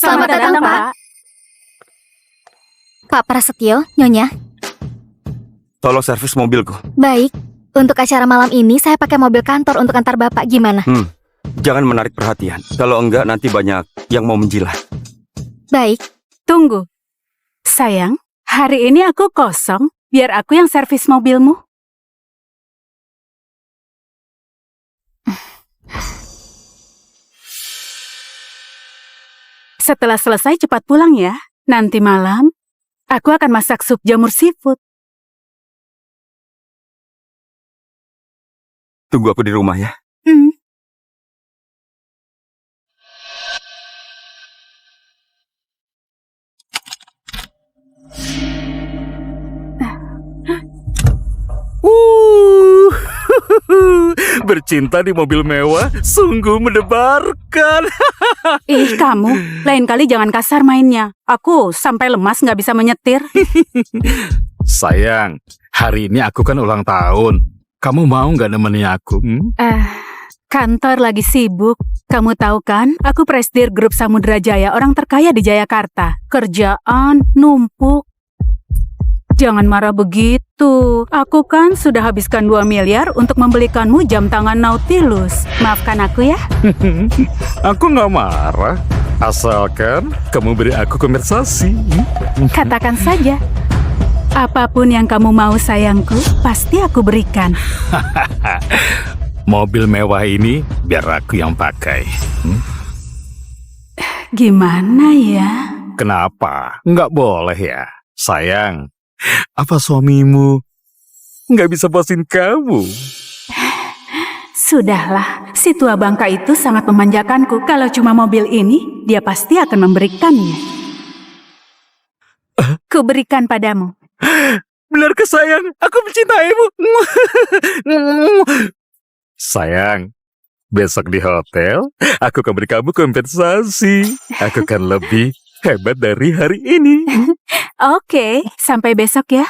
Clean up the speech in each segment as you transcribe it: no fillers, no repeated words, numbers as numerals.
Selamat datang, Pak. Pak Prasetyo, Nyonya. Tolong servis mobilku. Baik, untuk acara malam ini saya pakai mobil kantor untuk antar Bapak, gimana? Jangan menarik perhatian. Kalau enggak nanti banyak yang mau menjilat. Baik. Tunggu. Sayang, hari ini aku kosong. Biar aku yang servis mobilmu. Setelah selesai cepat pulang ya. Nanti malam, aku akan masak sup jamur seafood. Tunggu aku di rumah ya. Bercinta di mobil mewah sungguh mendebarkan. Ih, kamu. Lain kali jangan kasar mainnya. Aku sampai lemas nggak bisa menyetir. Sayang, hari ini aku kan ulang tahun. Kamu mau nggak nemenin aku? Kantor lagi sibuk. Kamu tahu kan, aku presidir grup Samudra Jaya, orang terkaya di Jayakarta. Kerjaan, numpuk. Jangan marah begitu. Aku kan sudah habiskan 2 miliar untuk membelikanmu jam tangan Nautilus. Maafkan aku ya. Aku nggak marah. Asalkan kamu beri aku kompensasi. Katakan saja. Apapun yang kamu mau sayangku, pasti aku berikan. Mobil mewah ini biar aku yang pakai. Gimana ya? Kenapa? Nggak boleh ya? Sayang, apa suamimu nggak bisa puasin kamu? Sudahlah, si tua bangka itu sangat memanjakanku. Kalau cuma mobil ini, dia pasti akan memberikannya. Kuberikan padamu. Benarkah sayang? Aku mencintaimu. Sayang, besok di hotel, aku akan beri kamu kompensasi. Aku akan lebih hebat dari hari ini. Oke, sampai besok ya.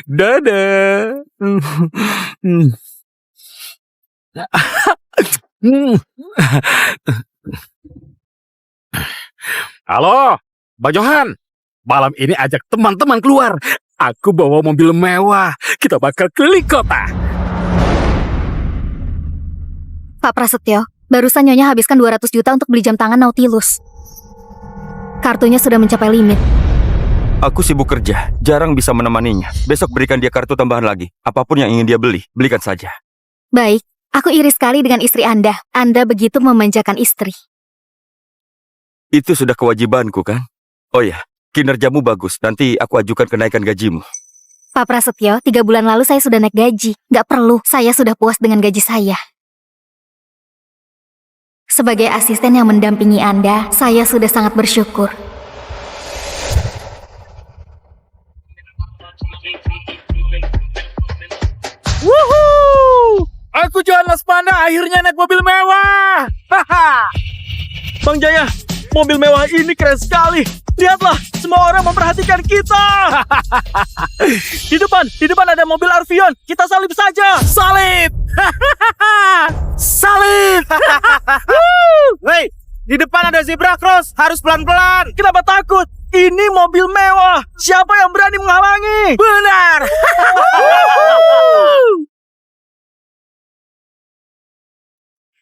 Dadah. Halo, Bang Johan. Malam ini ajak teman-teman keluar. Aku bawa mobil mewah. Kita bakal keliling kota. Pak Prasetyo, barusan Nyonya habiskan 200 juta untuk beli jam tangan Nautilus. Kartunya sudah mencapai limit. Aku sibuk kerja, jarang bisa menemaninya. Besok berikan dia kartu tambahan lagi. Apapun yang ingin dia beli, belikan saja. Baik, aku iri sekali dengan istri Anda. Anda begitu memanjakan istri. Itu sudah kewajibanku kan? Oh ya, kinerjamu bagus. Nanti aku ajukan kenaikan gajimu. Pak Prasetyo, 3 bulan lalu saya sudah naik gaji. Nggak perlu, saya sudah puas dengan gaji saya. Sebagai asisten yang mendampingi Anda, saya sudah sangat bersyukur. Wuhuu! Aku Johan Laspana akhirnya naik mobil mewah. Bang Jaya, mobil mewah ini keren sekali. Lihatlah, semua orang memperhatikan kita. Di depan ada mobil Arvion. Kita salib saja. Salib! Salib! Hei, di depan ada zebra cross. Harus pelan-pelan. Kenapa takut? Ini mobil mewah. Siapa yang berani menghalangi? Benar!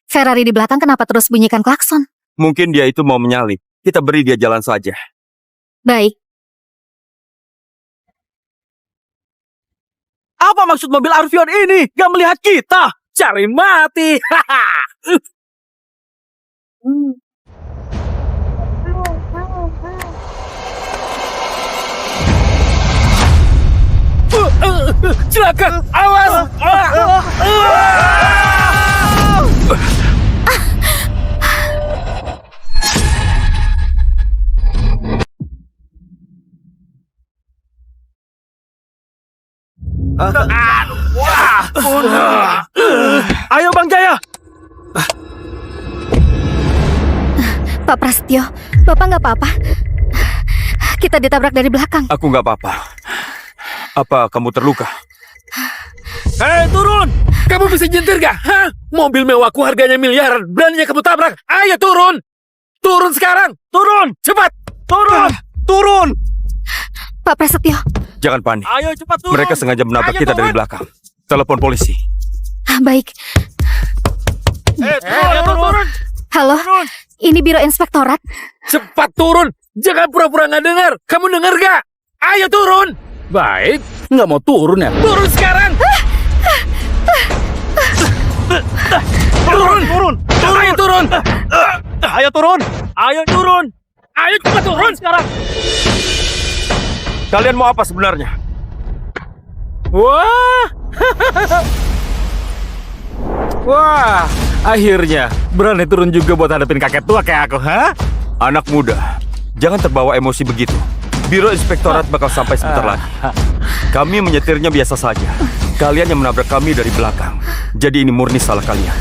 Ferrari di belakang kenapa terus bunyikan klakson? Mungkin dia itu mau menyalip. Kita beri dia jalan saja. Baik, Apa maksud mobil Arvion ini? Gak melihat kita. Cari mati! Celaka! Awas! Ayo Bang Jaya. Pak Prasetyo, Bapak nggak apa-apa? Kita ditabrak dari belakang. Aku nggak apa-apa. Apa kamu terluka? Hei, turun! Kamu bisa nyetir gak? Hah? Mobil mewahku harganya miliaran. Beraninya kamu tabrak. Ayo turun! Turun sekarang! Turun! Cepat! Turun! Turun! Pak Prasetyo, Jangan panik. Ayo cepat turun. Mereka sengaja menabrak Ayo, kita dari turun. belakang. Telepon polisi. baik. Turun. Halo, ini Biro Inspektorat. Cepat turun! Jangan pura-pura nggak dengar! Kamu dengar gak? Ayo turun! Baik, nggak mau turun ya? Turun sekarang! Turun. Ayo turun! Ayo turun. Ayo turun. Ayo cepat turun sekarang! Kalian mau apa sebenarnya? Wah! Wah, akhirnya berani turun juga buat hadapin kakek tua kayak aku, ha? Anak muda, jangan terbawa emosi begitu. Biro Inspektorat bakal sampai sebentar lagi. Kami menyetirnya biasa saja. Kalian yang menabrak kami dari belakang. Jadi ini murni salah kalian.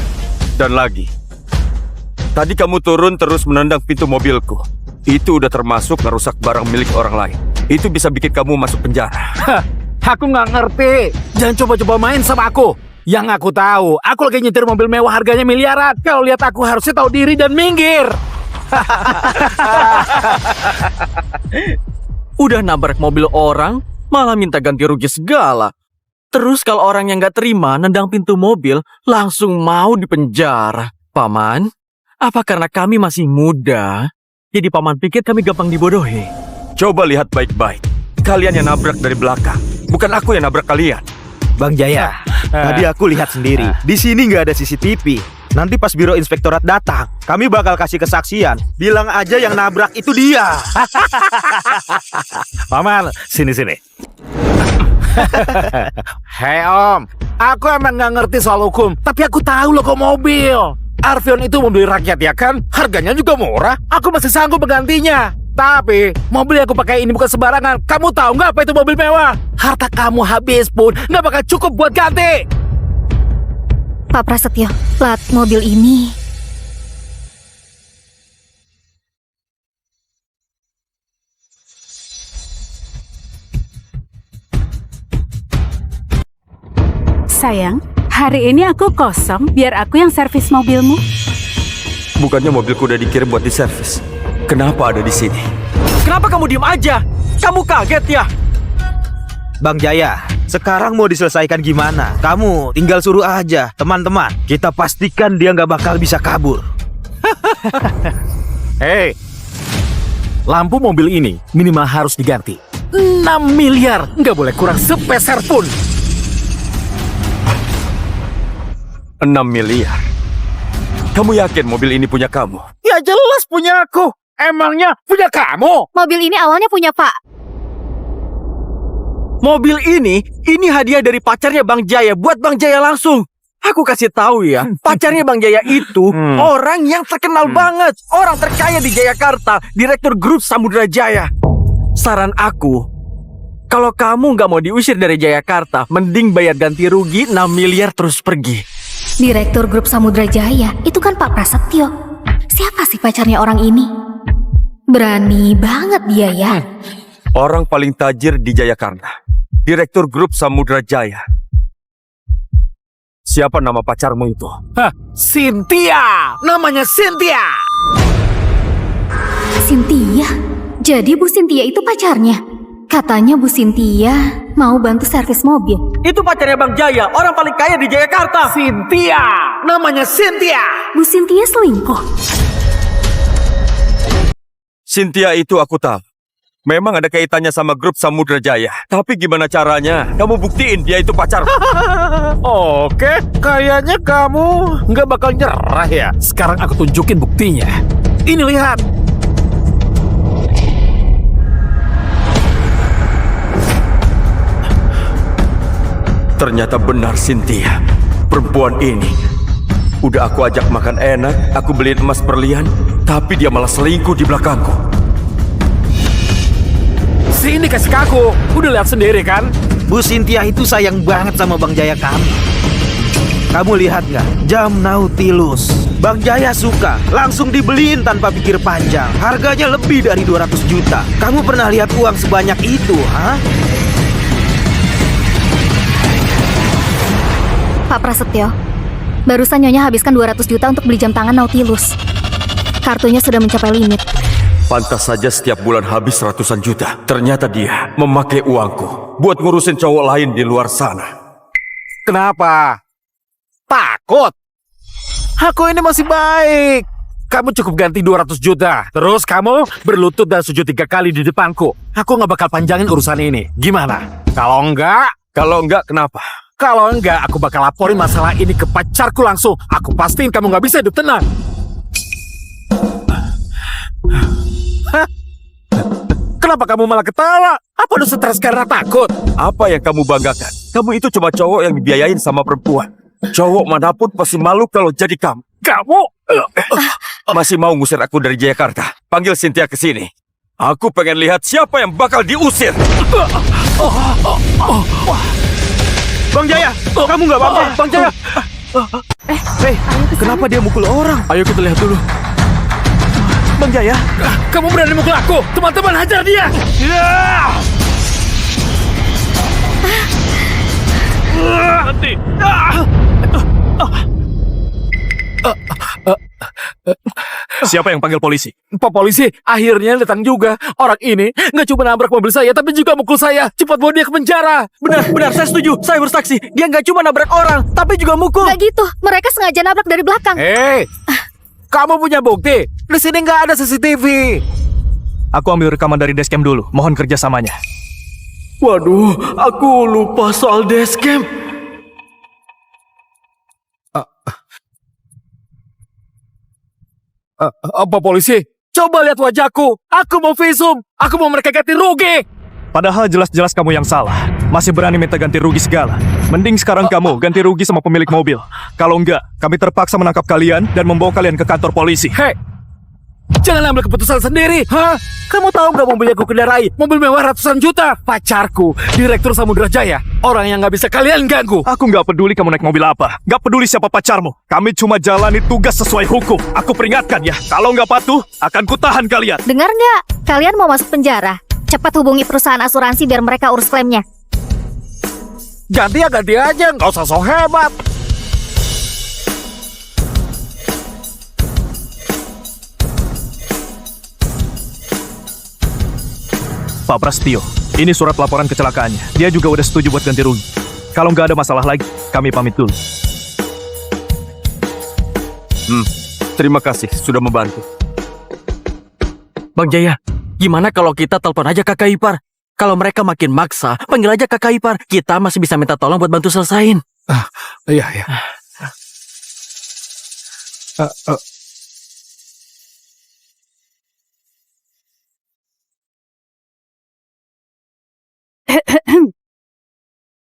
Dan lagi, tadi kamu turun terus menendang pintu mobilku. Itu udah termasuk ngerusak barang milik orang lain. Itu bisa bikin kamu masuk penjara. Aku nggak ngerti. Jangan coba-coba main sama aku. Yang aku tahu, aku lagi nyetir mobil mewah harganya miliaran. Kalau lihat aku harusnya tahu diri dan minggir. Udah nabrak mobil orang, malah minta ganti rugi segala. Terus kalau orang yang nggak terima nendang pintu mobil, langsung mau dipenjara. Paman, apa karena kami masih muda? Jadi paman pikir kami gampang dibodohi? Coba lihat baik-baik. Kalian yang nabrak dari belakang. Bukan aku yang nabrak kalian. Bang Jaya, tadi aku lihat sendiri. Di sini nggak ada CCTV. Nanti pas Biro Inspektorat datang, kami bakal kasih kesaksian. Bilang aja yang nabrak itu dia. Paman, sini. Hei Om, aku emang nggak ngerti soal hukum, tapi aku tahu loh kok mobil. Arvion itu mobil rakyat ya kan? Harganya juga murah. Aku masih sanggup menggantinya. Tapi mobil yang aku pakai ini bukan sembarangan. Kamu tahu nggak apa itu mobil mewah? Harta kamu habis pun nggak bakal cukup buat ganti. Pak Prasetyo, plat mobil ini. Sayang, hari ini aku kosong, biar aku yang servis mobilmu. Bukannya mobilku udah dikirim buat diservis. Kenapa ada di sini? Kenapa kamu diem aja? Kamu kaget ya? Bang Jaya, sekarang mau diselesaikan gimana? Kamu tinggal suruh aja, teman-teman. Kita pastikan dia nggak bakal bisa kabur. Hei, lampu mobil ini minimal harus diganti. 6 miliar, nggak boleh kurang sepeser pun. 6 miliar. Kamu yakin mobil ini punya kamu? Ya jelas punya aku. Emangnya punya kamu? Mobil ini awalnya punya Pak. Mobil ini hadiah dari pacarnya Bang Jaya buat Bang Jaya langsung. Aku kasih tahu ya, pacarnya Bang Jaya itu orang yang terkenal banget, orang terkaya di Jayakarta, direktur grup Samudra Jaya. Saran aku, kalau kamu nggak mau diusir dari Jayakarta, mending bayar ganti rugi 6 miliar terus pergi. Direktur Grup Samudra Jaya, itu kan Pak Prasetyo. Siapa sih pacarnya orang ini? Berani banget dia ya. Orang paling tajir di Jayakarta. Direktur grup Samudra Jaya. Siapa nama pacarmu itu? Hah, Cynthia. Namanya Cynthia. Cynthia? Jadi Bu Cynthia itu pacarnya? Katanya Bu Cynthia mau bantu servis mobil. Itu pacarnya Bang Jaya, orang paling kaya di Jayakarta. Cynthia. Namanya Cynthia. Bu Cynthia selingkuh. Cynthia itu aku tahu. Memang ada kaitannya sama grup Samudra Jaya. Tapi gimana caranya? Kamu buktiin dia itu pacarmu. Oke, kayaknya kamu nggak bakal nyerah ya. Sekarang aku tunjukin buktinya. Ini lihat. Ternyata benar Cynthia. Perempuan ini. Udah aku ajak makan enak, aku beliin emas berlian, tapi dia malah selingkuh di belakangku. Sini kasih ke aku. Udah lihat sendiri kan? Bu Cynthia itu sayang banget sama Bang Jaya kami. Kamu lihat nggak? Jam Nautilus. Bang Jaya suka, langsung dibeliin tanpa pikir panjang. Harganya lebih dari 200 juta. Kamu pernah lihat uang sebanyak itu, ha? Pak Prasetyo, barusan Nyonya habiskan 200 juta untuk beli jam tangan Nautilus. Kartunya sudah mencapai limit. Pantas saja setiap bulan habis ratusan juta. Ternyata dia memakai uangku buat ngurusin cowok lain di luar sana. Kenapa? Takut? Aku ini masih baik. Kamu cukup ganti 200 juta. Terus kamu berlutut dan sujud 3 kali di depanku. Aku nggak bakal panjangin urusan ini. Gimana? Kalau enggak, Kenapa? kalau enggak, aku bakal laporin masalah ini ke pacarku langsung. Aku pastiin kamu nggak bisa hidup tenang. Hah? Kenapa kamu malah ketawa? Apa udah stres karena takut? Apa yang kamu banggakan? Kamu itu cuma cowok yang dibiayain sama perempuan. Cowok manapun pasti malu kalau jadi kamu. Kamu? Masih mau ngusir aku dari Jayakarta? Panggil Cynthia ke sini. Aku pengen lihat siapa yang bakal diusir. Bang Jaya, kamu nggak apa-apa, Bang Jaya. Hei, kenapa dia mukul orang? Ayo kita lihat dulu. Bang Jaya, Kamu berani mukul aku? Teman-teman, hajar dia! Siapa yang panggil polisi? Pak polisi, akhirnya datang juga. Orang ini nggak cuma nabrak mobil saya, tapi juga mukul saya. Cepat bawa dia ke penjara. benar, saya setuju. Saya bersaksi. Dia nggak cuma nabrak orang, tapi juga mukul. Gak gitu, mereka sengaja nabrak dari belakang. Hei, kamu punya bukti? Di sini nggak ada CCTV. Aku ambil rekaman dari dashcam dulu. Mohon kerjasamanya. Waduh, aku lupa soal dashcam. Apa polisi? Coba lihat wajahku. Aku mau visum. Aku mau mereka ganti rugi. Padahal jelas-jelas kamu yang salah. Masih berani minta ganti rugi segala. Mending sekarang kamu ganti rugi sama pemilik mobil. Kalau enggak, kami terpaksa menangkap kalian dan membawa kalian ke kantor polisi. Hei, jangan ambil keputusan sendiri. Hah? Kamu tahu nggak mobil yang aku kendarai? Mobil mewah ratusan juta. Pacarku, Direktur Samudra Jaya. Orang yang nggak bisa kalian ganggu. Aku nggak peduli kamu naik mobil apa. Nggak peduli siapa pacarmu. Kami cuma jalani tugas sesuai hukum. Aku peringatkan ya, kalau nggak patuh, akan kutahan kalian. Dengar nggak? Kalian mau masuk penjara? Cepat hubungi perusahaan asuransi biar mereka urus klaimnya. Ganti ya ganti aja. Nggak usah so hebat. Pak Prasetyo, ini surat laporan kecelakaannya. Dia juga udah setuju buat ganti rugi. Kalau nggak ada masalah lagi, kami pamit dulu. Terima kasih sudah membantu. Bang Jaya, gimana kalau kita telepon aja kakak ipar? Kalau mereka makin maksa, panggil aja kakak ipar. Kita masih bisa minta tolong buat bantu selesain. Iya, iya.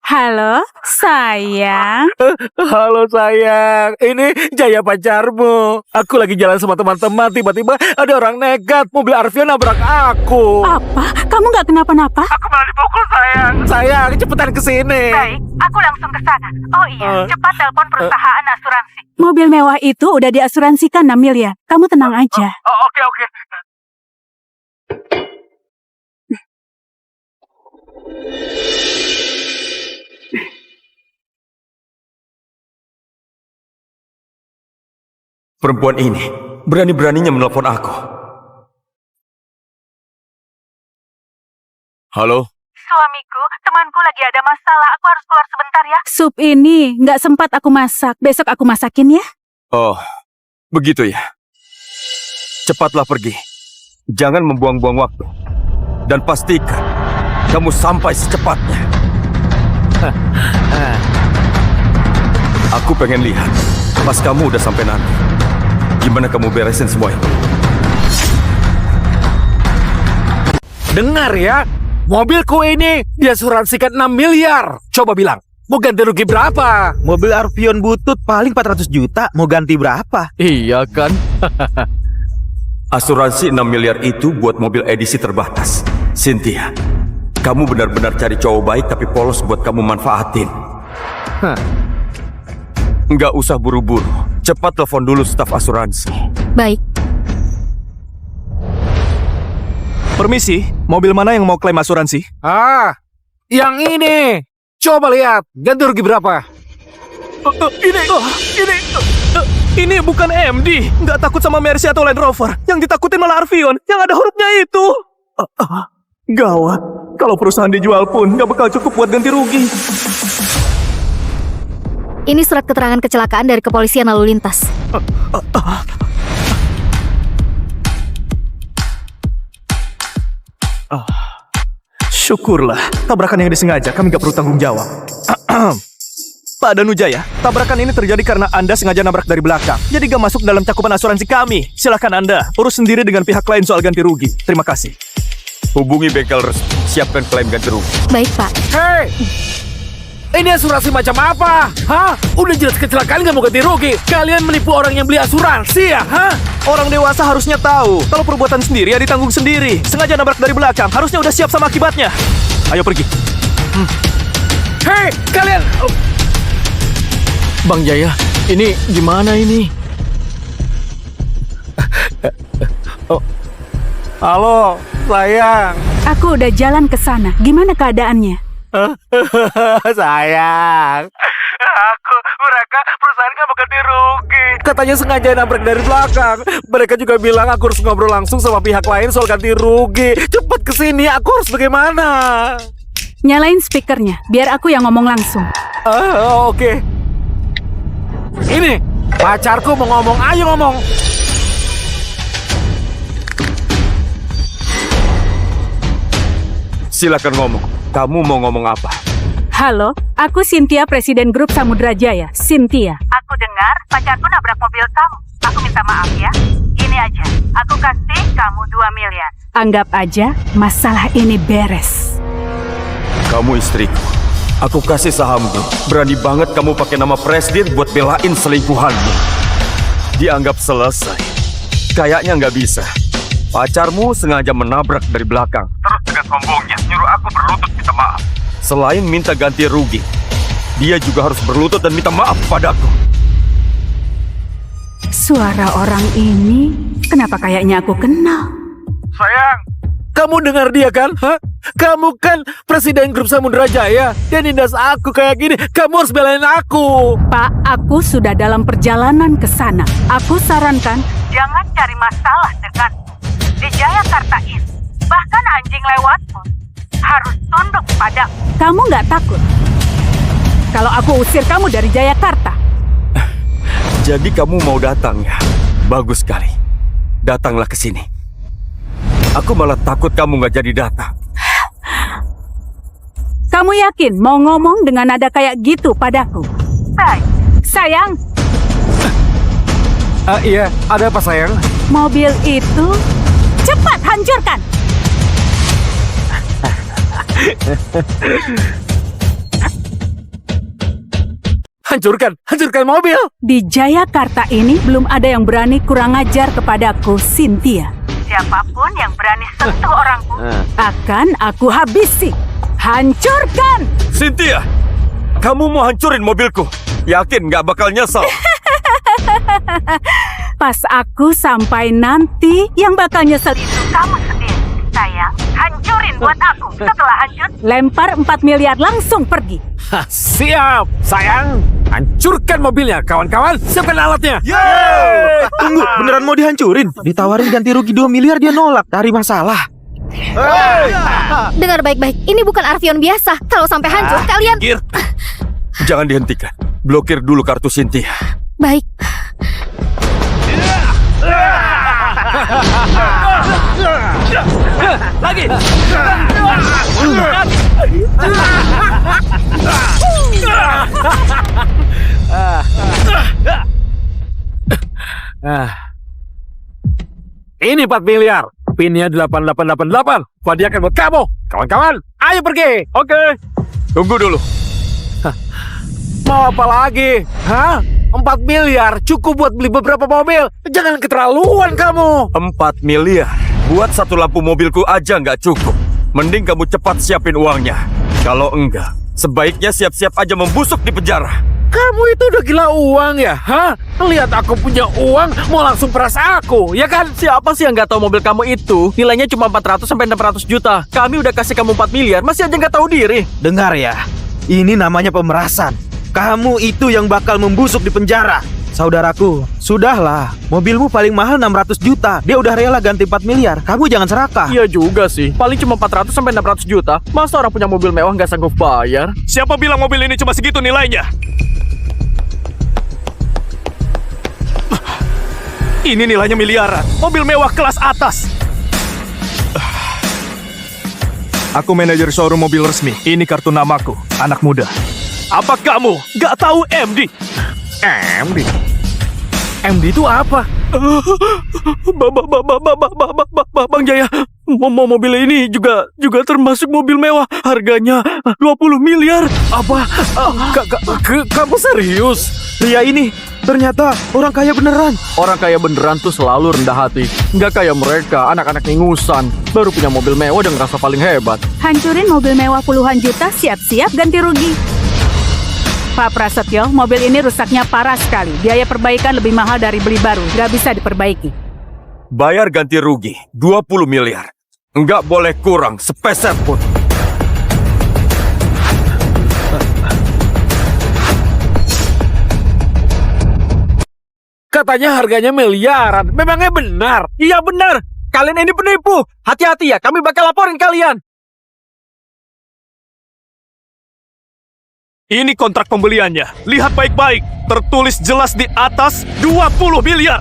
Halo, sayang. Halo sayang, ini Jaya pacarmu. Aku lagi jalan sama teman-teman, tiba-tiba ada orang nekat, mobil Arvion nabrak aku. Apa? Kamu nggak kenapa-napa? Aku malah dipukul sayang. Sayang, cepetan kesini. Baik, aku langsung ke sana. Oh iya, cepat telepon perusahaan asuransi. Mobil mewah itu udah diasuransikan 6 miliar. Kamu tenang aja. Oke. Perempuan ini berani-beraninya menelpon aku. Halo? Suamiku, temanku lagi ada masalah. Aku harus keluar sebentar ya. Sup ini nggak sempat aku masak. Besok aku masakin ya. Oh, begitu ya. Cepatlah pergi. Jangan membuang-buang waktu. Dan pastikan kamu sampai secepatnya. Aku pengen lihat pas kamu udah sampai nanti. Gimana kamu beresin semua ini? Dengar ya, mobilku ini diasuransikan 6 miliar. Coba bilang, mau ganti rugi berapa? Mobil Arvion butut paling 400 juta. Mau ganti berapa? Iya kan? Asuransi 6 miliar itu buat mobil edisi terbatas. Cynthia, kamu benar-benar cari cowok baik tapi polos buat kamu manfaatin. Nggak usah buru-buru. Cepat telepon dulu staf asuransi. Baik, Permisi, mobil mana yang mau klaim asuransi? Yang ini. Coba lihat, ganti rugi berapa? Ini bukan MD. Nggak takut sama Mercy atau Land Rover. Yang ditakutin malah Arvion. Yang ada hurufnya itu. Gawat. Kalau perusahaan dijual pun nggak bakal cukup buat ganti rugi. Ini surat keterangan kecelakaan dari kepolisian lalu lintas. Syukurlah, tabrakan yang disengaja kami nggak perlu tanggung jawab. Pak Danujaya, tabrakan ini terjadi karena Anda sengaja nabrak dari belakang. Jadi gak masuk dalam cakupan asuransi kami. Silakan Anda urus sendiri dengan pihak lain soal ganti rugi. Terima kasih. Hubungi bengkel resmi. Siapkan klaim ganti rugi. Baik, Pak. Hei! Ini asuransi macam apa? Hah? Udah jelas kecelakaan nggak mau ganti rugi. Kalian menipu orang yang beli asuransi ya? Hah? Orang dewasa harusnya tahu. Kalau perbuatan sendiri ya ditanggung sendiri. Sengaja nabrak dari belakang. Harusnya udah siap sama akibatnya. Ayo pergi. Hei, kalian! Bang Jaya, ini gimana ini? Halo, sayang. Aku udah jalan ke sana. Gimana keadaannya? Sayang. Mereka perusahaan nggak mau ganti rugi. Katanya sengaja nabrak dari belakang. Mereka juga bilang aku harus ngobrol langsung sama pihak lain soal ganti rugi. Cepat kesini, aku harus bagaimana? Nyalain speakernya, biar aku yang ngomong langsung. Oke. Ini, pacarku mau ngomong, ayo ngomong. Silakan ngomong. Kamu mau ngomong apa? Halo, aku Cynthia, Presiden Grup Samudra Jaya. Cynthia. Aku dengar pacarku nabrak mobil kamu. Aku minta maaf ya. Ini aja, aku kasih kamu 2 miliar. Anggap aja masalah ini beres. Kamu istriku. Aku kasih sahamku. Berani banget kamu pakai nama presiden buat belain selingkuhanmu. Dianggap selesai. Kayaknya nggak bisa. Pacarmu sengaja menabrak dari belakang. Terus dengan sombongnya nyuruh aku berlutut minta maaf. Selain minta ganti rugi, dia juga harus berlutut dan minta maaf padaku. Suara orang ini, kenapa kayaknya aku kenal? Sayang, kamu dengar dia kan? Hah? Kamu kan Presiden Grup Samudra Jaya. Dia nindas aku kayak gini. Kamu harus belain aku. Pak, aku sudah dalam perjalanan ke sana. Aku sarankan, jangan cari masalah dengan di Jayakarta ini. Bahkan anjing lewat pun harus tunduk padaku. Kamu nggak takut kalau aku usir kamu dari Jayakarta? Jadi kamu mau datang ya? Bagus sekali. Datanglah ke sini. Aku malah takut kamu nggak jadi datang. Kamu yakin mau ngomong dengan nada kayak gitu padaku? Baik, sayang. Iya, ada apa sayang? Mobil itu cepat hancurkan. Hancurkan mobil. Di Jayakarta ini belum ada yang berani kurang ajar kepadaku, Cynthia. Siapapun yang berani sentuh orangku, akan aku habisi. Hancurkan! Cynthia, kamu mau hancurin mobilku? Yakin nggak bakal nyesel? Pas aku sampai nanti, yang bakal nyesel itu kamu sendiri. Sayang, hancurin buat aku. Setelah hancur, lempar 4 miliar langsung pergi. Hah, siap, sayang. Hancurkan mobilnya, kawan-kawan. Siapkan alatnya. Tunggu, beneran mau dihancurin? Ditawarin ganti rugi 2 miliar dia nolak. Cari masalah. Dengar baik-baik, ini bukan Arvion biasa. Kalau sampai hancur, kalian... Jangan dihentikan. Blokir dulu kartu Cynthia. Baik. Lagi. Ini 4 miliar. Pinnya 8888. Hadiahkan buat kamu. Kawan-kawan, ayo pergi. Oke. Tunggu dulu. Mau apa lagi? Hah? 4 miliar cukup buat beli beberapa mobil. Jangan keterlaluan kamu. 4 miliar. Buat satu lampu mobilku aja nggak cukup. Mending kamu cepat siapin uangnya. Kalau enggak, sebaiknya siap-siap aja membusuk di penjara. Kamu itu udah gila uang ya? Hah? Lihat aku punya uang, mau langsung peras aku, ya kan? Siapa sih yang nggak tahu mobil kamu itu nilainya cuma 400 sampai 600 juta. Kami udah kasih kamu 4 miliar, masih aja nggak tahu diri. Dengar ya, ini namanya pemerasan. kamu itu yang bakal membusuk di penjara. Saudaraku, sudahlah. Mobilmu paling mahal 600 juta. Dia udah rela ganti 4 miliar. Kamu jangan serakah. Iya juga sih. Paling cuma 400 sampai 600 juta. Masa orang punya mobil mewah nggak sanggup bayar? Siapa bilang mobil ini cuma segitu nilainya? Ini nilainya miliaran. Mobil mewah kelas atas. Aku manajer showroom mobil resmi. Ini kartu namaku, anak muda. Apa kamu nggak tahu MD? MD? MD itu apa? Bang Jaya, mobil ini juga termasuk mobil mewah. Harganya 20 miliar. Apa? Kamu serius? Pria ini ternyata orang kaya beneran. Orang kaya beneran tuh selalu rendah hati. Nggak kayak mereka, anak-anak ingusan. Baru punya mobil mewah dan ngerasa paling hebat. Hancurin mobil mewah puluhan juta, siap-siap ganti rugi. Pak Prasetyo, mobil ini rusaknya parah sekali. Biaya perbaikan lebih mahal dari beli baru. Nggak bisa diperbaiki. Bayar ganti rugi 20 miliar. Nggak boleh kurang sepeser pun. Katanya harganya miliaran. Memangnya benar? Iya benar. Kalian ini penipu. Hati-hati ya, kami bakal laporin kalian. Ini kontrak pembeliannya. Lihat baik-baik. Tertulis jelas di atas 20 miliar.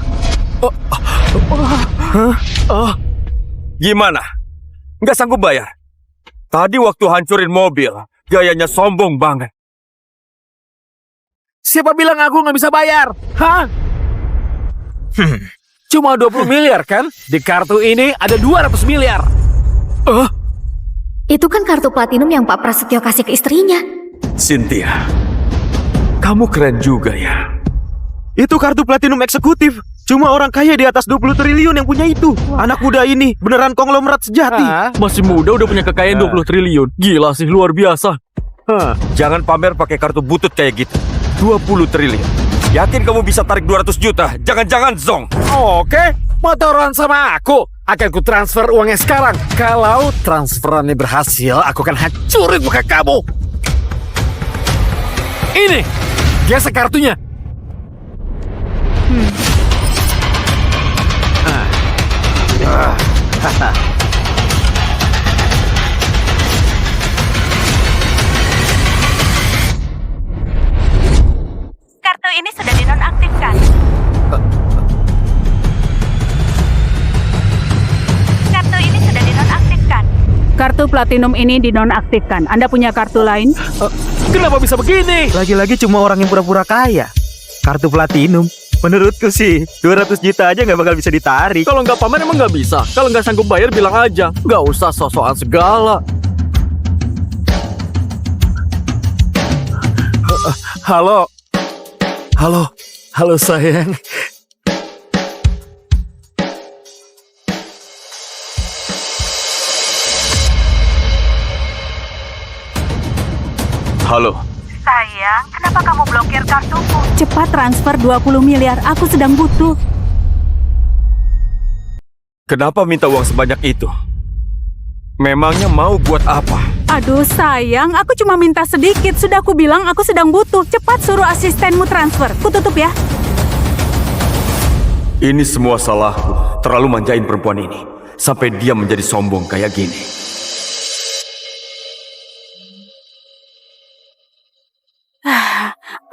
Gimana? Nggak sanggup bayar? Tadi waktu hancurin mobil, gayanya sombong banget. Siapa bilang aku nggak bisa bayar? Hah? Cuma 20 miliar kan? Di kartu ini ada 200 miliar. Itu kan kartu platinum yang Pak Prasetyo kasih ke istrinya. Cynthia, kamu keren juga ya. Itu kartu platinum eksekutif. Cuma orang kaya di atas 20 triliun yang punya itu. Anak muda ini beneran konglomerat sejati. Masih muda udah punya kekayaan 20 triliun. Gila sih, luar biasa. Jangan pamer pakai kartu butut kayak gitu. 20 triliun. Yakin kamu bisa tarik 200 juta? Jangan-jangan zong. Oke, mau taruhan sama aku. Akan ku transfer uangnya sekarang. Kalau transferannya berhasil, aku akan hancurin muka kamu. Ini, gesek kartunya. Kartu ini sudah dinonaktifkan. Kartu ini sudah dinonaktifkan. Kartu platinum ini dinonaktifkan. Anda punya kartu lain? Kenapa bisa begini? Lagi-lagi cuma orang yang pura-pura kaya. Kartu platinum. Menurutku sih 200 juta aja nggak bakal bisa ditarik. Kalau nggak pamer emang nggak bisa. Kalau nggak sanggup bayar bilang aja. Nggak usah sok-sokan segala. Halo. Halo. Halo sayang. Halo. Sayang, kenapa kamu blokir kartuku? Cepat transfer 20 miliar, aku sedang butuh. Kenapa minta uang sebanyak itu? Memangnya mau buat apa? Aduh sayang, aku cuma minta sedikit. Sudah aku bilang aku sedang butuh. Cepat suruh asistenmu transfer. Ku tutup ya. Ini semua salahku. Terlalu manjain perempuan ini. Sampai dia menjadi sombong kayak gini.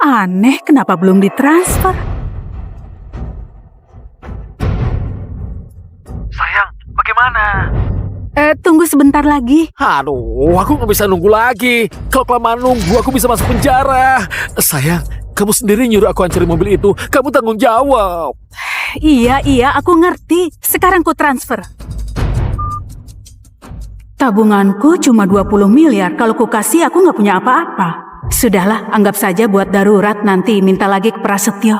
Aneh, kenapa belum ditransfer? Sayang, bagaimana? Tunggu sebentar lagi. Aduh, aku nggak bisa nunggu lagi. Kalau kelamaan nunggu, aku bisa masuk penjara. Sayang, kamu sendiri nyuruh aku hancurin mobil itu. Kamu tanggung jawab. Iya, aku ngerti. Sekarang ku transfer. Tabunganku cuma 20 miliar. Kalau ku kasih, aku nggak punya apa-apa. Sudahlah, anggap saja buat darurat, nanti minta lagi ke Prasetyo.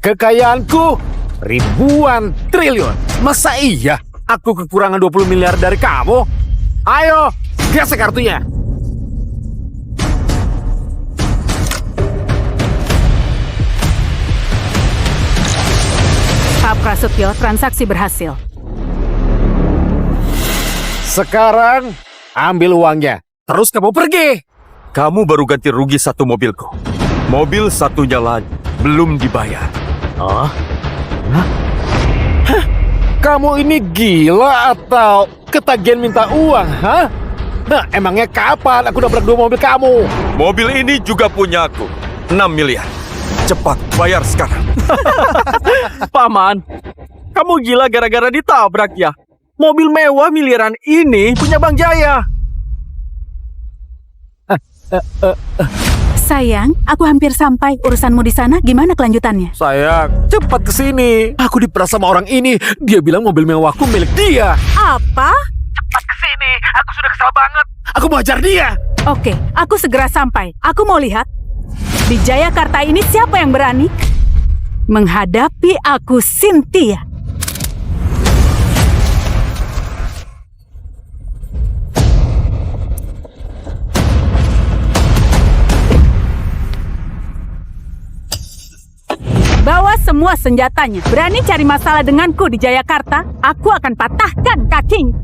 Kekayaanku ribuan triliun. Masa iya aku kekurangan 20 miliar dari kamu? Ayo, gesek kartunya. Pak Prasetyo, transaksi berhasil. Sekarang ambil uangnya. Terus kamu pergi. Kamu baru ganti rugi satu mobilku. Mobil satunya lagi belum dibayar. Oh? Kamu ini gila atau ketagihan minta uang, hah? Nah, emangnya kapan aku nabrak 2 mobil kamu? Mobil ini juga punya aku. 6 miliar. Cepat bayar sekarang. Paman, kamu gila gara-gara ditabrak ya? Mobil mewah miliaran ini punya Bang Jaya. Sayang, aku hampir sampai. Urusanmu di sana gimana kelanjutannya? Sayang, cepat ke sini. Aku diperas sama orang ini. Dia bilang mobil mewahku milik dia. Apa? Cepat ke sini. Aku sudah kesal banget. Aku mau hajar dia. Oke, aku segera sampai. Aku mau lihat di Jayakarta ini siapa yang berani menghadapi aku, Cynthia. Bawa semua senjatanya. Berani cari masalah denganku di Jayakarta, aku akan patahkan kakinya.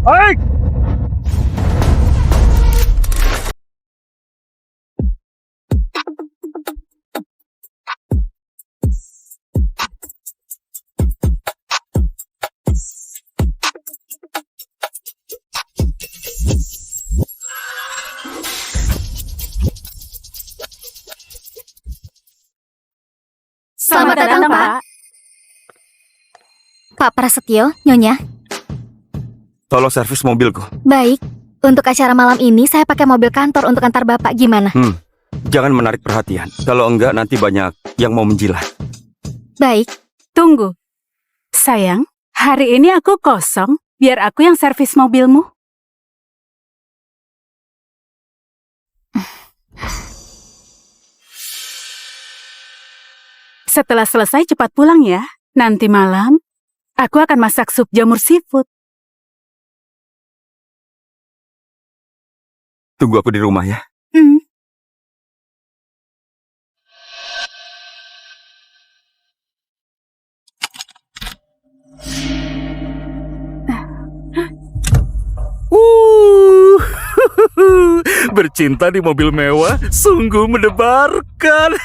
Selamat datang, Pak. Pak Prasetyo, Nyonya. Tolong servis mobilku. Baik, untuk acara malam ini saya pakai mobil kantor untuk antar Bapak. Gimana? Jangan menarik perhatian. Kalau enggak nanti banyak yang mau menjilat. Baik. Tunggu. Sayang, hari ini aku kosong. Biar aku yang servis mobilmu. Setelah selesai cepat pulang ya. Nanti malam, aku akan masak sup jamur seafood. Tunggu aku di rumah ya. Bercinta di mobil mewah sungguh mendebarkan.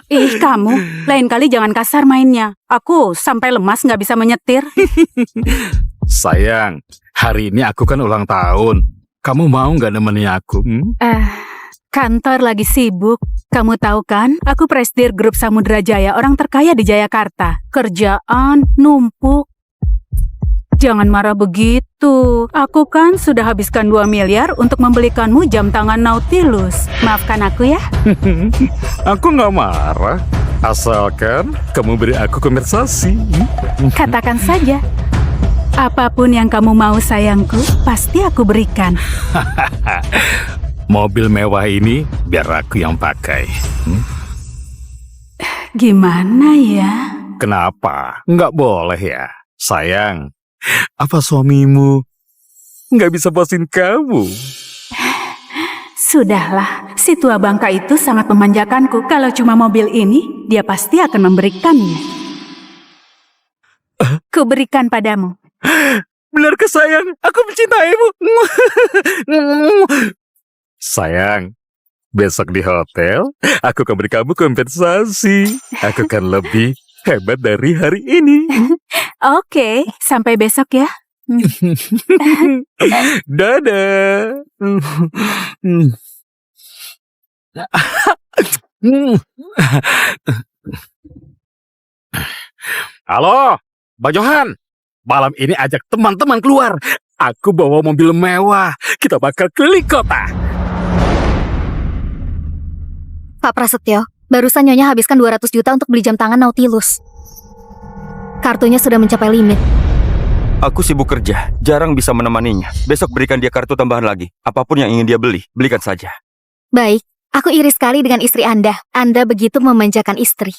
Ih, kamu. Lain kali jangan kasar mainnya. Aku sampai lemas nggak bisa menyetir. Sayang, hari ini aku kan ulang tahun. Kamu mau nggak nemenin aku? Kantor lagi sibuk. Kamu tahu kan, aku presidir grup Samudra Jaya, orang terkaya di Jayakarta. Kerjaan, numpuk. Jangan marah begitu. Aku kan sudah habiskan 2 miliar untuk membelikanmu jam tangan Nautilus. Maafkan aku ya. Aku nggak marah. Asalkan kamu beri aku kompensasi. Katakan saja. Apapun yang kamu mau sayangku, pasti aku berikan. Mobil mewah ini biar aku yang pakai. Gimana ya? Kenapa? Nggak boleh ya? Sayang, apa suamimu nggak bisa puasin kamu? Sudahlah, si tua bangka itu sangat memanjakanku. Kalau cuma mobil ini, dia pasti akan memberikannya. Kuberikan padamu. Benarkah sayang? Aku mencintaimu. Sayang, besok di hotel, aku akan beri kamu kompensasi. Aku akan lebih hebat dari hari ini. Oke, sampai besok ya. Dadah. Halo, Bang Johan. Malam ini ajak teman-teman keluar. Aku bawa mobil mewah. Kita bakal keliling kota. Pak Prasetyo, barusan Nyonya habiskan 200 juta untuk beli jam tangan Nautilus. Kartunya sudah mencapai limit. Aku sibuk kerja, jarang bisa menemaninya. Besok berikan dia kartu tambahan lagi. Apapun yang ingin dia beli, belikan saja. Baik, aku iri sekali dengan istri Anda. Anda begitu memanjakan istri.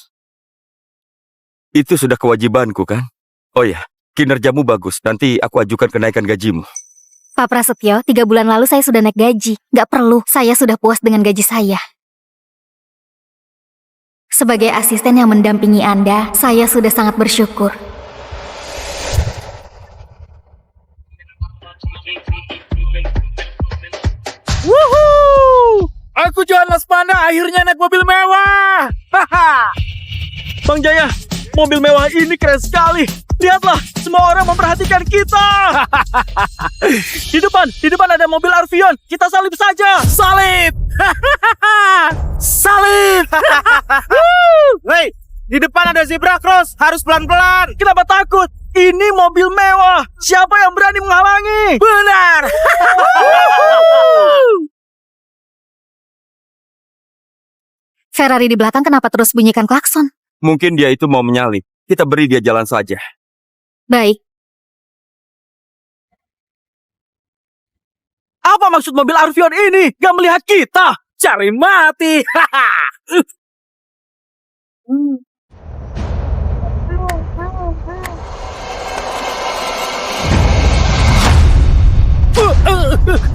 Itu sudah kewajibanku kan? Oh ya, kinerjamu bagus. Nanti aku ajukan kenaikan gajimu. Pak Prasetyo, 3 bulan lalu saya sudah naik gaji. Gak perlu, saya sudah puas dengan gaji saya. Sebagai asisten yang mendampingi Anda, saya sudah sangat bersyukur. Wuhuu! Aku Johan Lesmana akhirnya naik mobil mewah. Haha. Bang Jaya, mobil mewah ini keren sekali. Lihatlah, semua orang memperhatikan kita. Di depan ada mobil Arvion. Kita salib saja. Salib. Salib. Hei, di depan ada zebra cross, harus pelan-pelan. Kenapa takut? Ini mobil mewah. Siapa yang berani menghalangi? Benar. Ferrari di belakang kenapa terus bunyikan klakson? Mungkin dia itu mau menyalip. Kita beri dia jalan saja. Baik, Apa maksud mobil Arvion ini? Gak melihat kita. Cari mati.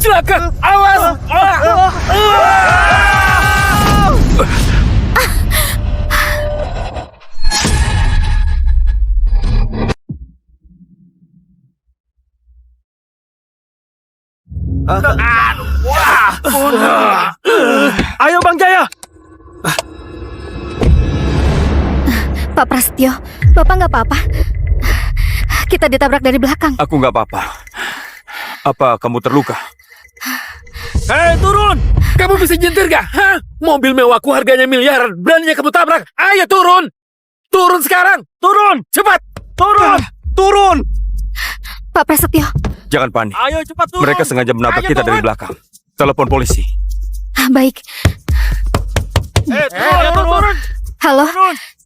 Celaka. Awas. Ayo Bang Jaya. Pak Prasetyo, Bapak nggak apa-apa? Kita ditabrak dari belakang. Aku nggak apa-apa. Apa kamu terluka? Hei, turun. Kamu bisa nyetir gak? Hah? Mobil mewahku harganya miliaran. Beraninya kamu tabrak. Ayo turun. Turun sekarang. Turun. Cepat. Turun. Pak Prasetyo, Jangan panik. Ayo cepat turun. Mereka sengaja menabrak Ayo, kita dari turun. belakang. Telepon polisi. baik. Turun. Halo,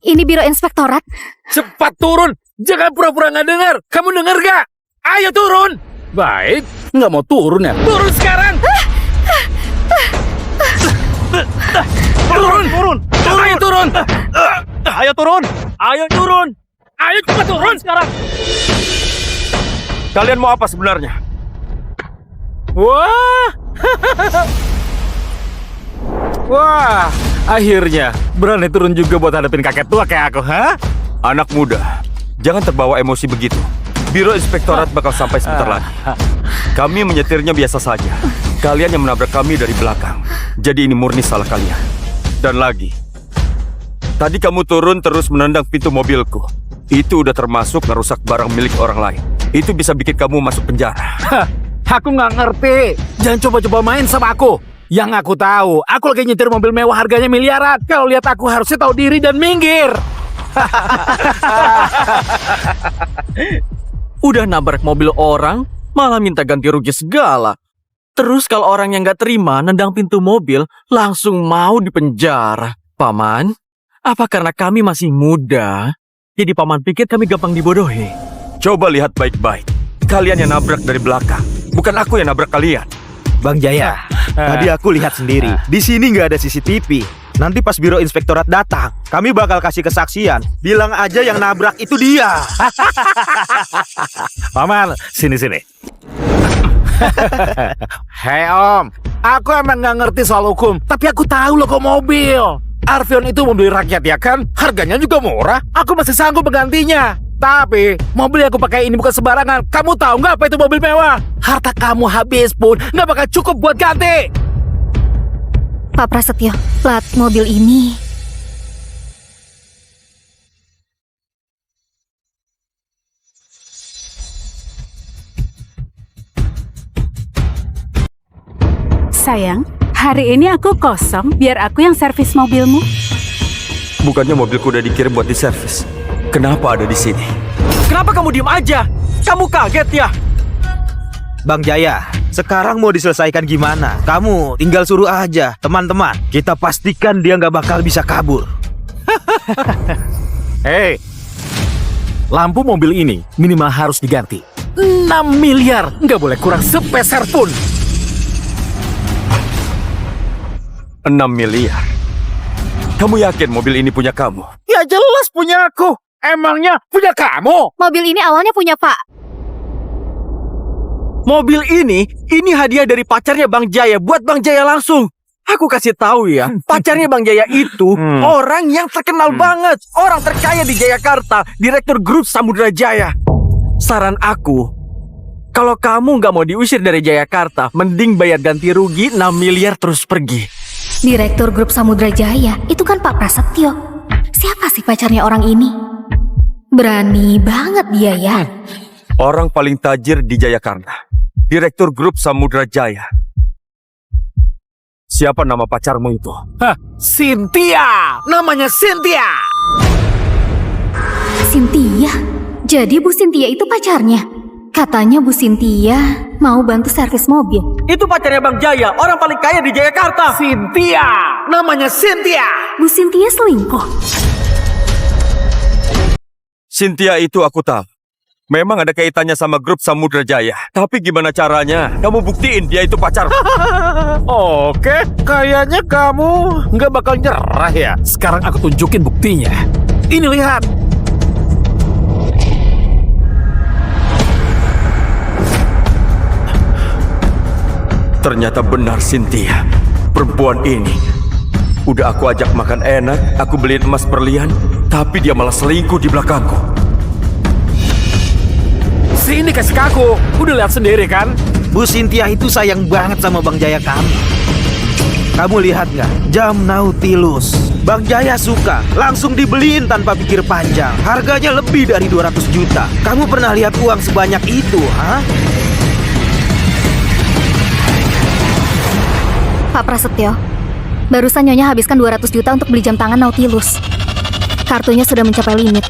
ini Biro Inspektorat. Cepat turun. Jangan pura-pura nggak dengar. Kamu dengar gak? Ayo turun. Baik. Nggak mau turun ya? Turun sekarang. Turun. Ayo turun. Ayo turun. Ayo turun. Ayo cepat turun sekarang. Kalian mau apa sebenarnya? Wah. Wah. Akhirnya berani turun juga buat hadapin kakek tua kayak aku, ha? Anak muda, jangan terbawa emosi begitu. Biro Inspektorat bakal sampai sebentar lagi. Kami menyetirnya biasa saja. Kalian yang menabrak kami dari belakang. Jadi ini murni salah kalian. Dan lagi, tadi kamu turun terus menendang pintu mobilku. Itu udah termasuk ngerusak barang milik orang lain. Itu bisa bikin kamu masuk penjara. Aku nggak ngerti. Jangan coba-coba main sama aku. Yang aku tahu, aku lagi nyetir mobil mewah harganya miliaran. Kalau lihat aku harusnya tahu diri dan minggir. Udah nabrak mobil orang, malah minta ganti rugi segala. Terus kalau orang yang gak terima nendang pintu mobil, langsung mau dipenjara. Paman, apa karena kami masih muda? Jadi paman pikir kami gampang dibodohi? Coba lihat baik-baik. Kalian yang nabrak dari belakang. Bukan aku yang nabrak kalian. Bang Jaya, tadi aku lihat sendiri. Di sini nggak ada CCTV. Nanti pas Biro Inspektorat datang, kami bakal kasih kesaksian. Bilang aja yang nabrak itu dia. Paman, sini. Hei Om, aku emang nggak ngerti soal hukum, tapi aku tahu loh kok mobil. Arvion itu mobil rakyat ya kan? Harganya juga murah. Aku masih sanggup menggantinya. Tapi mobil yang aku pakai ini bukan sembarangan. Kamu tahu nggak apa itu mobil mewah? Harta kamu habis pun nggak bakal cukup buat ganti. Pak Prasetyo, plat mobil ini. Sayang, hari ini aku kosong, biar aku yang servis mobilmu. Bukannya mobilku udah dikirim buat diservis. Kenapa ada di sini? Kenapa kamu diem aja? Kamu kaget ya? Bang Jaya, sekarang mau diselesaikan gimana? Kamu tinggal suruh aja. Teman-teman, kita pastikan dia nggak bakal bisa kabur. Hei, lampu mobil ini minimal harus diganti. 6 miliar, nggak boleh kurang sepeser pun. 6 miliar. Kamu yakin mobil ini punya kamu? Ya jelas punya aku. Emangnya punya kamu? Mobil ini awalnya punya Pak. Mobil ini hadiah dari pacarnya Bang Jaya buat Bang Jaya langsung. Aku kasih tahu ya, pacarnya Bang Jaya itu orang yang terkenal banget, orang terkaya di Jayakarta, direktur grup Samudra Jaya. Saran aku, kalau kamu nggak mau diusir dari Jayakarta, mending bayar ganti rugi 6 miliar terus pergi. Direktur grup Samudra Jaya, itu kan Pak Prasetyo. Siapa sih pacarnya orang ini? Berani banget dia ya. Orang paling tajir di Jayakarta. Direktur grup Samudra Jaya. Siapa nama pacarmu itu? Hah, Cynthia. Namanya Cynthia. Cynthia? Jadi Bu Cynthia itu pacarnya? Katanya Bu Cynthia mau bantu servis mobil. Itu pacarnya Bang Jaya, orang paling kaya di Jayakarta. Cynthia. Namanya Cynthia. Bu Cynthia selingkuh? Cynthia itu aku tahu. Memang ada kaitannya sama grup Samudra Jaya. Tapi gimana caranya? Kamu buktiin dia itu pacar. Oke, kayaknya kamu nggak bakal nyerah ya. Sekarang aku tunjukin buktinya. Ini lihat. Ternyata benar Cynthia. Perempuan ini. Udah aku ajak makan enak, aku beliin emas berlian, tapi dia malah selingkuh di belakangku. Sini kasih ke aku. Udah lihat sendiri kan? Bu Cynthia itu sayang banget sama Bang Jaya kami. Kamu lihat nggak? Jam Nautilus. Bang Jaya suka, langsung dibeliin tanpa pikir panjang. Harganya lebih dari 200 juta. Kamu pernah lihat uang sebanyak itu, ha? Pak Prasetyo, barusan Nyonya habiskan 200 juta untuk beli jam tangan Nautilus. Kartunya sudah mencapai limit.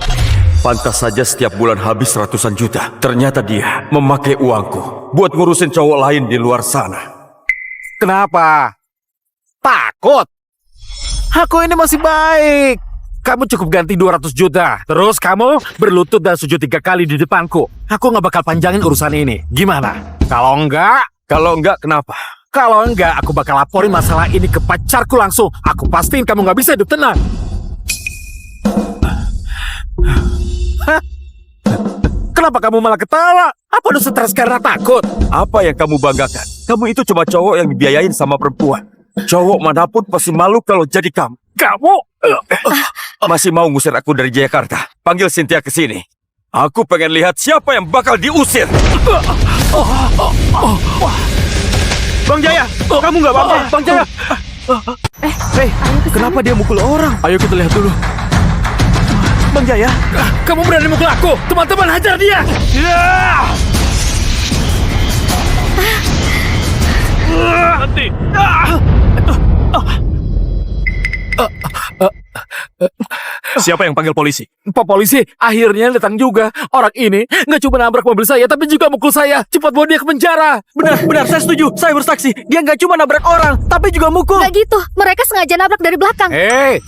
Pantas saja setiap bulan habis ratusan juta. Ternyata dia memakai uangku buat ngurusin cowok lain di luar sana. Kenapa? Takut? Aku ini masih baik. Kamu cukup ganti 200 juta. Terus kamu berlutut dan sujud 3 kali di depanku. Aku nggak bakal panjangin urusan ini. Gimana? Kalau enggak, Kenapa? kalau enggak, aku bakal laporin masalah ini ke pacarku langsung. Aku pastiin kamu nggak bisa hidup tenang. Hah? Kenapa kamu malah ketawa? Apa udah stres karena takut? Apa yang kamu banggakan? Kamu itu cuma cowok yang dibiayain sama perempuan. Cowok manapun pasti malu kalau jadi kamu. Kamu? Masih mau ngusir aku dari Jakarta? Panggil Cynthia ke sini. Aku pengen lihat siapa yang bakal diusir. Bang Jaya, kamu nggak apa-apa, Bang Jaya. Hei, kenapa dia mukul orang? Ayo kita lihat dulu. Bang Jaya, Kamu berani mukul aku? Teman-teman, hajar dia! Henti. Siapa yang panggil polisi? Pak polisi, akhirnya datang juga. Orang ini nggak cuma nabrak mobil saya, tapi juga mukul saya. Cepat bawa dia ke penjara. benar, saya setuju. Saya bersaksi. Dia nggak cuma nabrak orang, tapi juga mukul. Nggak gitu, mereka sengaja nabrak dari belakang. Hei,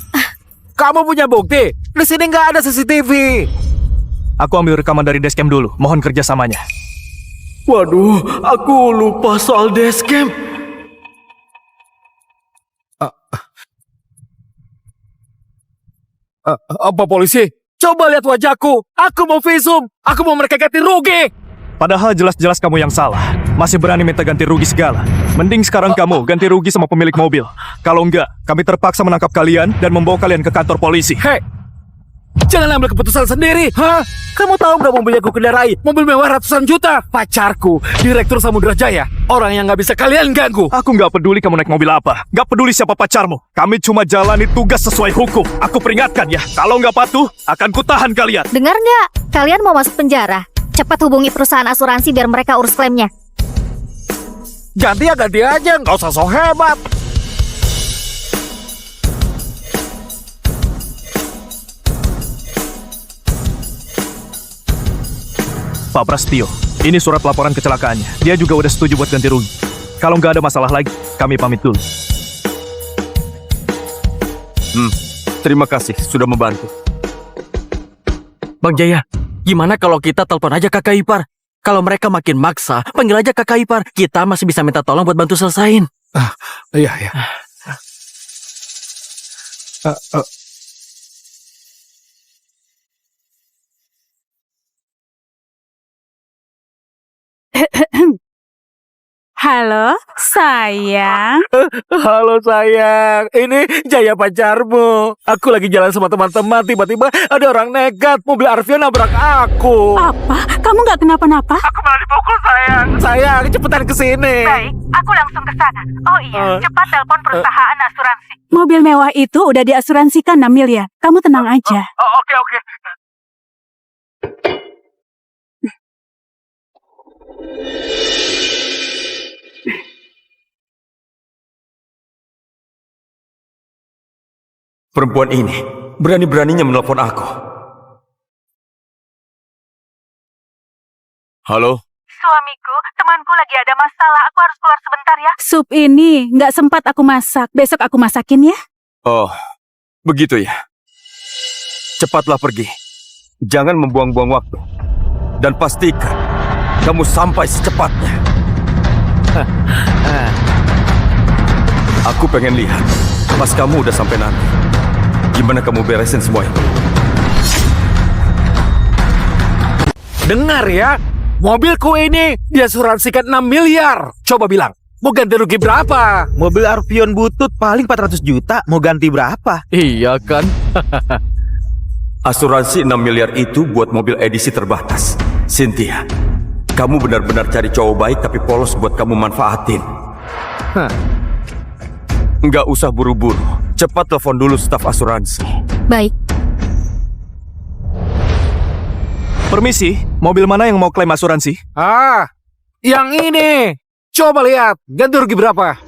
kamu punya bukti? Di sini nggak ada CCTV. Aku ambil rekaman dari dashcam dulu. Mohon kerjasamanya. Waduh, aku lupa soal dashcam. Apa polisi? Coba lihat wajahku. Aku mau visum. Aku mau mereka ganti rugi. Padahal jelas-jelas kamu yang salah. Masih berani minta ganti rugi segala. Mending sekarang kamu ganti rugi sama pemilik mobil. Kalau enggak, kami terpaksa menangkap kalian dan membawa kalian ke kantor polisi. Hei, jangan ambil keputusan sendiri. Hah? Kamu tahu nggak mobil yang aku kendarai? Mobil mewah ratusan juta. Pacarku, Direktur Samudra Jaya. Orang yang nggak bisa kalian ganggu. Aku nggak peduli kamu naik mobil apa. Nggak peduli siapa pacarmu. Kami cuma jalani tugas sesuai hukum. Aku peringatkan ya, kalau nggak patuh, akan kutahan kalian. Dengar nggak? Kalian mau masuk penjara? Cepat hubungi perusahaan asuransi biar mereka urus klaimnya. Ganti aja. Nggak usah so hebat. Pak Prasetyo, ini surat laporan kecelakaannya. Dia juga udah setuju buat ganti rugi. Kalau nggak ada masalah lagi, kami pamit dulu. Terima kasih sudah membantu. Bang Jaya, gimana kalau kita telepon aja kakak ipar? Kalau mereka makin maksa, panggil aja kakak ipar. Kita masih bisa minta tolong buat bantu selesain. Iya, iya. Halo, sayang. Halo sayang, ini Jaya pacarmu. Aku lagi jalan sama teman-teman, tiba-tiba ada orang nekat, mobil Arfion nabrak aku. Apa? Kamu nggak kenapa-napa? Aku malah dipukul sayang. Sayang, cepetan kesini. Baik, aku langsung ke sana. Oh iya, cepat telepon perusahaan asuransi. Mobil mewah itu udah diasuransikan 6 miliar. Kamu tenang aja. Oke. Perempuan ini berani-beraninya menelpon aku. Halo? Suamiku, temanku lagi ada masalah. Aku harus keluar sebentar ya. Sup ini nggak sempat aku masak. Besok aku masakin ya. Oh, begitu ya. Cepatlah pergi. Jangan membuang-buang waktu. Dan pastikan kamu sampai secepatnya. Aku pengen lihat pas kamu udah sampai nanti. Gimana kamu beresin semua itu? Dengar ya, mobilku ini diasuransikan 6 miliar. Coba bilang, mau ganti rugi berapa? Mobil Arvion butut paling 400 juta. Mau ganti berapa? Iya kan? Asuransi 6 miliar itu buat mobil edisi terbatas. Cynthia, kamu benar-benar cari cowok baik tapi polos buat kamu manfaatin. Nggak usah buru-buru. Cepat telepon dulu staf asuransi. Baik. Permisi, mobil mana yang mau klaim asuransi? Yang ini. Coba lihat, ganti rugi berapa?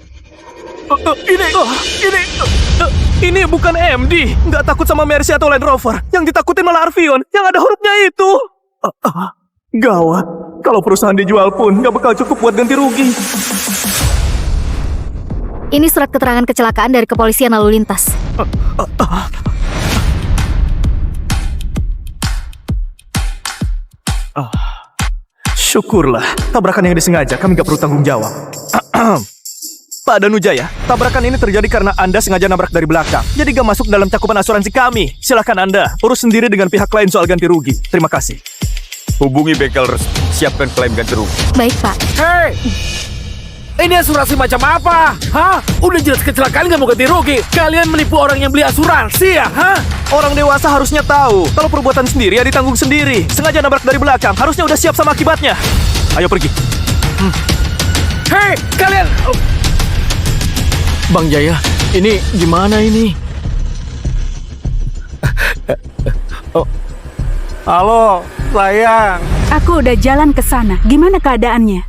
Ini bukan MD. Nggak takut sama Mercy atau Land Rover. Yang ditakutin malah Arvion. Yang ada hurufnya itu. Gawat. Kalau perusahaan dijual pun nggak bakal cukup buat ganti rugi. Ini surat keterangan kecelakaan dari kepolisian lalu lintas. Syukurlah, tabrakan yang disengaja, kami gak perlu tanggung jawab. Pak Danujaya, tabrakan ini terjadi karena Anda sengaja nabrak dari belakang. Jadi gak masuk dalam cakupan asuransi kami. Silakan Anda urus sendiri dengan pihak lain soal ganti rugi. Terima kasih. Hubungi bengkel resmi. Siapkan klaim ganti rugi. Baik, Pak. Hei! Ini asuransi macam apa? Udah jelas kecelakaan nggak mau ganti rugi. Kalian menipu orang yang beli asuransi ya? Orang dewasa harusnya tahu. Kalau perbuatan sendiri ya ditanggung sendiri. Sengaja nabrak dari belakang, harusnya udah siap sama akibatnya. Ayo pergi. Hei, kalian! Bang Jaya, ini gimana ini? Halo, sayang. Aku udah jalan ke sana. Gimana keadaannya?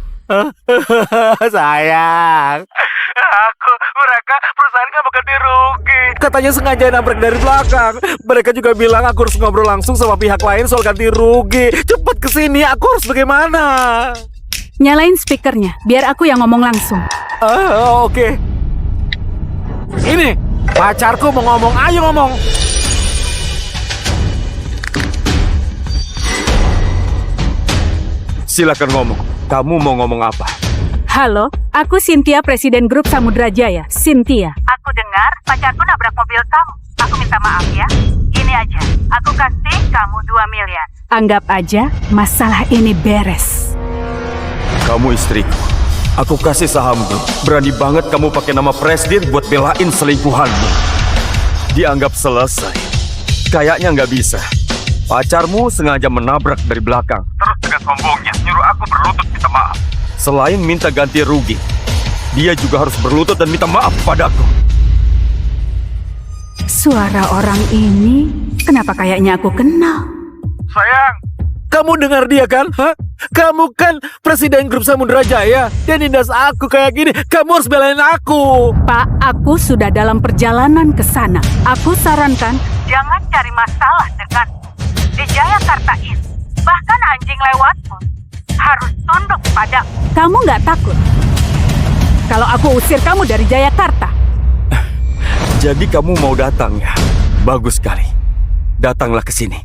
Sayang, mereka perusahaan nggak mau ganti rugi. Katanya sengaja nabrak dari belakang. Mereka juga bilang aku harus ngobrol langsung sama pihak lain soal ganti rugi. Cepat kesini, aku harus bagaimana? Nyalain speakernya, biar aku yang ngomong langsung. Oke. Ini, pacarku mau ngomong, ayo ngomong. Silakan ngomong. Kamu mau ngomong apa? Halo, aku Cynthia, Presiden Grup Samudra Jaya. Cynthia. Aku dengar pacarku nabrak mobil kamu. Aku minta maaf ya. Ini aja, aku kasih kamu 2 miliar. Anggap aja masalah ini beres. Kamu istriku. Aku kasih sahamku. Berani banget kamu pakai nama presiden buat belain selingkuhanmu. Dianggap selesai. Kayaknya nggak bisa. Pacarmu sengaja menabrak dari belakang. Terus dengan sombongnya nyuruh aku berlutut minta maaf. Selain minta ganti rugi, dia juga harus berlutut dan minta maaf padaku. Suara orang ini, kenapa kayaknya aku kenal? Sayang, kamu dengar dia kan? Kamu kan Presiden Grup Samudra Jaya. Dia nindas aku kayak gini. Kamu harus belain aku. Pak, aku sudah dalam perjalanan ke sana. Aku sarankan, jangan cari masalah dengan di Jayakarta ini. Bahkan anjing lewat pun harus tunduk pada. Kamu nggak takut kalau aku usir kamu dari Jayakarta? Jadi kamu mau datang ya? Bagus sekali. Datanglah ke sini.